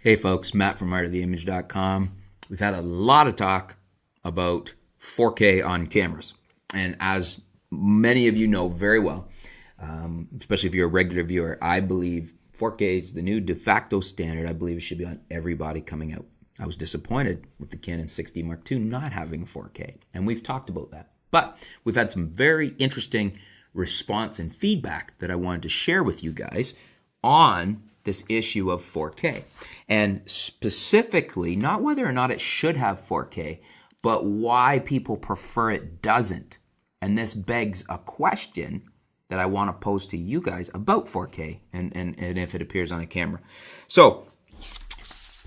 Hey folks, Matt from artoftheimage.com. We've had a lot of talk about 4K on cameras. And as many of you know very well, especially if you're a regular viewer, I believe 4K is the new de facto standard. I believe it should be on every body coming out. I was disappointed with the Canon 6D Mark II not having 4K, and we've talked about that. But we've had some very interesting response and feedback that I wanted to share with you guys on this issue of 4K. And specifically, not whether or not it should have 4K, but why people prefer it doesn't. And this begs a question that I want to pose to you guys about 4K and if it appears on a camera. So,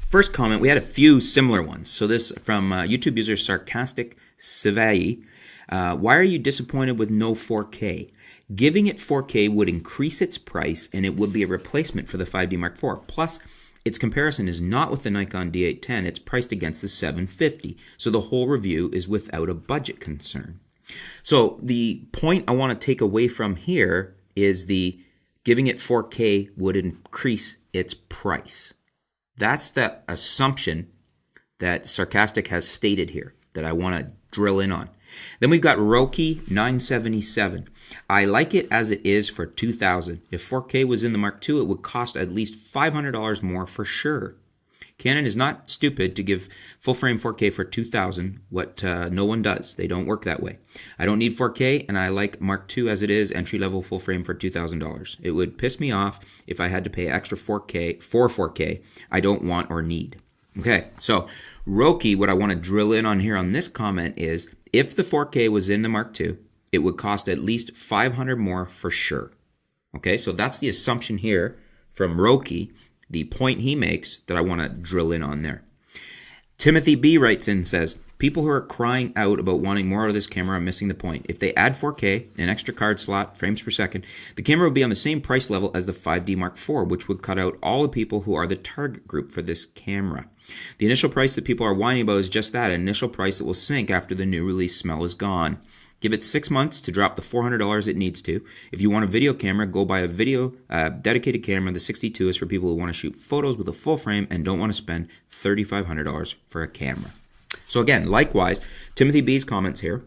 first comment, we had a few similar ones. So this from YouTube user Sarcastic Savai. Why are you disappointed with no 4K? Giving it 4K would increase its price and it would be a replacement for the 5D Mark IV. Plus, its comparison is not with the Nikon D810, it's priced against the 750. So the whole review is without a budget concern. So the point I want to take away from here is the giving it 4K would increase its price. That's the assumption that Sarcastic has stated here that I want to drill in on. Then we've got Roki 977. I like it as it is for $2,000. If 4K was in the Mark II, it would cost at least $500 more for sure. Canon is not stupid to give full-frame 4K for $2,000, what no one does. They don't work that way. I don't need 4K, and I like Mark II as it is, entry-level full-frame for $2,000. It would piss me off if I had to pay extra 4K for 4K I don't want or need. Okay, so Roki, what I want to drill in on here on this comment is, if the 4K was in the Mark II, it would cost at least $500 more for sure. Okay, so that's the assumption here from Roki, the point he makes that I want to drill in on there. Timothy B writes in and says, people who are crying out about wanting more out of this camera are missing the point. If they add 4K, an extra card slot, frames per second, the camera would be on the same price level as the 5D Mark IV, which would cut out all the people who are the target group for this camera. The initial price that people are whining about is just that, an initial price that will sink after the new release smell is gone. Give it 6 months to drop the $400 it needs to. If you want a video camera, go buy a video dedicated camera. The 62 is for people who want to shoot photos with a full frame and don't want to spend $3,500 for a camera. So again, likewise, Timothy B's comments here,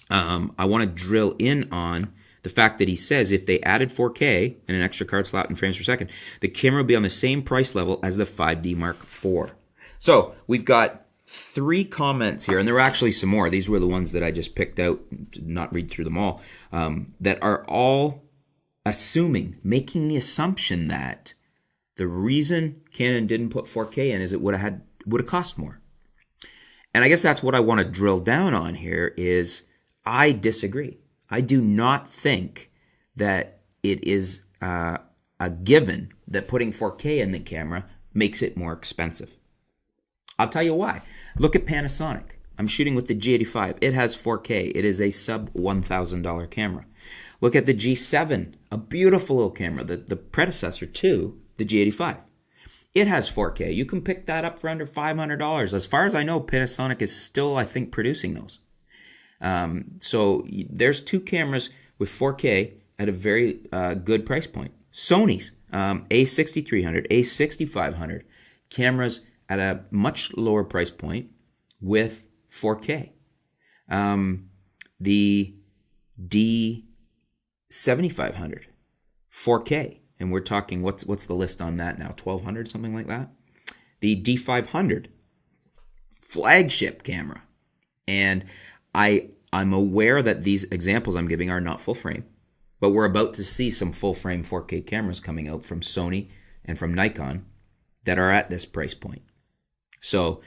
I want to drill in on the fact that he says if they added 4K and an extra card slot and frames per second, the camera would be on the same price level as the 5D Mark IV. So we've got 3 comments here, and there were actually some more. These were the ones that I just picked out, did not read through them all, that are all making the assumption that the reason Canon didn't put 4K in is it would have cost more. And I guess that's what I want to drill down on here is I disagree. I do not think that it is a given that putting 4K in the camera makes it more expensive. I'll tell you why. Look at Panasonic. I'm shooting with the G85. It has 4K. It is a sub $1,000 camera. Look at the G7, a beautiful little camera, the predecessor to the G85. It has 4K. You can pick that up for under $500. As far as I know, Panasonic is still, I think, producing those. So there's 2 cameras with 4K at a very good price point. Sony's A6300, A6500 cameras at a much lower price point with 4K. The D7500, 4K. And we're talking, what's the list on that now? 1,200, something like that? The D500, flagship camera. And I'm aware that these examples I'm giving are not full frame, but we're about to see some full frame 4K cameras coming out from Sony and from Nikon that are at this price point. So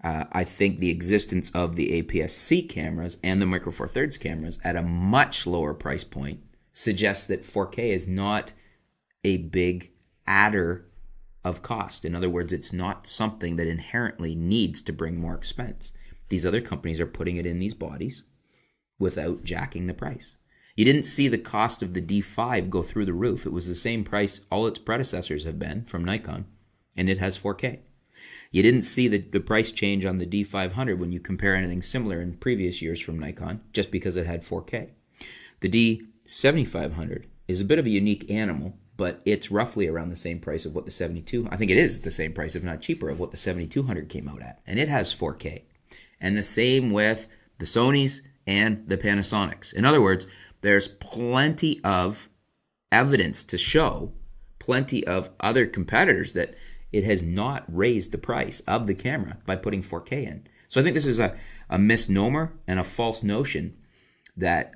I think the existence of the APS-C cameras and the Micro Four Thirds cameras at a much lower price point suggests that 4K is not a big adder of cost. In other words, it's not something that inherently needs to bring more expense. These other companies are putting it in these bodies without jacking the price. You didn't see the cost of the D5 go through the roof. It was the same price all its predecessors have been from Nikon, and it has 4K. You didn't see the price change on the D500 when you compare anything similar in previous years from Nikon, just because it had 4K. The D7500 is a bit of a unique animal but it's roughly around the same price of what the 72, I think it is the same price, if not cheaper, of what the 7200 came out at. And it has 4K. And the same with the Sonys and the Panasonics. In other words, there's plenty of evidence to show, plenty of other competitors, that it has not raised the price of the camera by putting 4K in. So I think this is a misnomer and a false notion that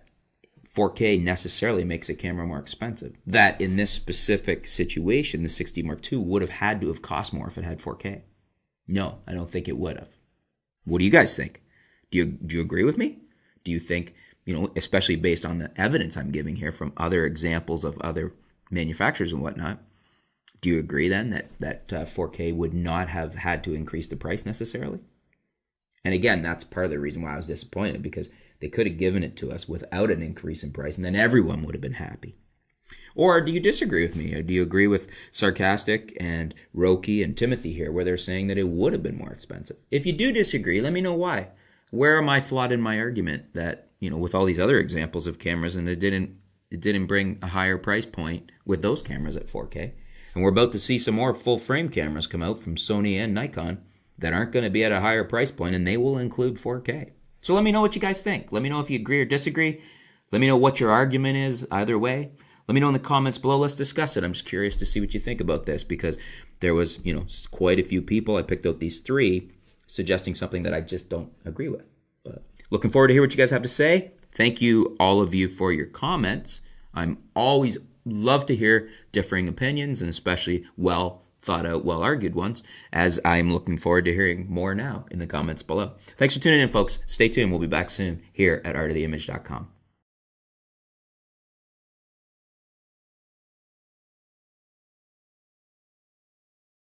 4K necessarily makes a camera more expensive. That in this specific situation, the 60 Mark II would have had to have cost more if it had 4K. No, I don't think it would have. What do you guys think? Do you agree with me? Do you think, especially based on the evidence I'm giving here from other examples of other manufacturers and whatnot, do you agree then that 4K would not have had to increase the price necessarily? And again, that's part of the reason why I was disappointed, because they could have given it to us without an increase in price, and then everyone would have been happy. Or do you disagree with me? Or do you agree with Sarcastic and Roki and Timothy here, where they're saying that it would have been more expensive? If you do disagree, let me know why. Where am I flawed in my argument that, with all these other examples of cameras, and it didn't bring a higher price point with those cameras at 4K? And we're about to see some more full frame cameras come out from Sony and Nikon that aren't going to be at a higher price point, and they will include 4K. So let me know what you guys think. Let me know if you agree or disagree. Let me know what your argument is either way. Let me know in the comments below. Let's discuss it. I'm just curious to see what you think about this, because there was, quite a few people. I picked out these 3 suggesting something that I just don't agree with. But looking forward to hear what you guys have to say. Thank you, all of you, for your comments. I'm always love to hear differing opinions, and especially well thought out, well argued ones, as I'm looking forward to hearing more now in the comments below. Thanks for tuning in, folks. Stay tuned. We'll be back soon here at artoftheimage.com.